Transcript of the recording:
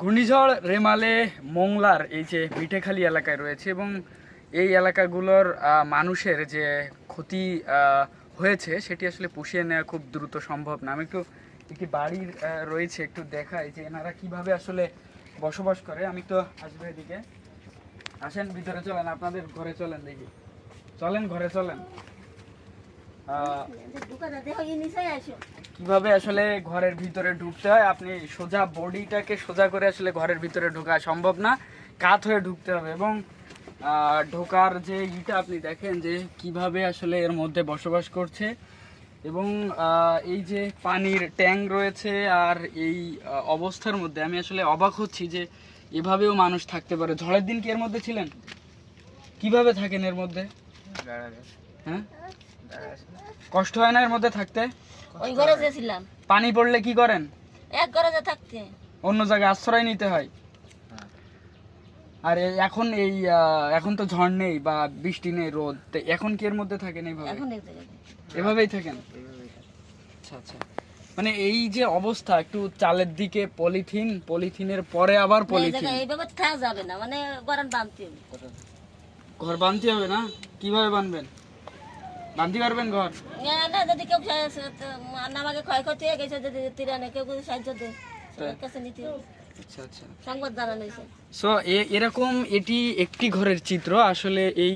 ঘূর্ণিঝড় রেমালে মোংলার এই যে মিঠেখালী এলাকায় রয়েছে এবং এই এলাকাগুলোর মানুষের যে ক্ষতি হয়েছে সেটি আসলে পুষিয়ে নেওয়া খুব দ্রুত সম্ভব না। আমি একটি বাড়ির রয়েছে, একটু দেখাই যে এনারা কিভাবে আসলে বসবাস করে। আমি তো আসবে এদিকে, আসেন ভিতরে চলেন, আপনাদের ঘরে চলেন, দেখি চলেন ঘরে চলেন। কিভাবে আসলে ঘরের ভিতরে ঢুকতে হয়, আপনি সোজা বডিটাকে সোজা করে আসলে ঘরের ভিতরে ঢোকা সম্ভব না, কাত হয়ে ঢুকতে হবে। এবং ঢোকার যে ইটা আপনি দেখেন যে কিভাবে আসলে এর মধ্যে বসবাস করছে। এবং এই যে পানির ট্যাঙ্ক রয়েছে, আর এই অবস্থার মধ্যে আমি আসলে অবাক হচ্ছি যে এভাবেও মানুষ থাকতে পারে। ঝড়ের দিন কি এর মধ্যে ছিলেন? কিভাবে থাকেন এর মধ্যে? হ্যাঁ, কষ্ট হয় না এর মধ্যে থাকতে? ওই ঘরে ছিলাম। পানি পড়লে কি করেন? এক ঘরে থাকতে অন্য জায়গায় আশ্রয় নিতে হয়। আর এখন এখন তো ঝড় নেই বা বৃষ্টি নেই, রোদ, তো এখন কি এর মধ্যে থাকেন এইভাবে? এখন এভাবেই থাকেন? আচ্ছা আচ্ছা, মানে এই যে অবস্থা, একটু চালের দিকে পলিথিনের পরে আবার পলিথিন, এইভাবে থাকা যাবে না, মানে গরম বাঁধতে হবে। ঘর বাঁধতে হবে না? কিভাবে বাঁধবেন? বাঁধতে পারবেন ঘর? না, যদি কেউ আমাকে ক্ষয়ক্ষতি হয়ে গেছে, যদি তিরানে কেউ সাহায্য দেয় কাছে নিতে হবে। আচ্ছা আচ্ছা, সংবাদ জানানো হয়েছে। সো এরকম এটি একটি ঘরের চিত্র আসলে। এই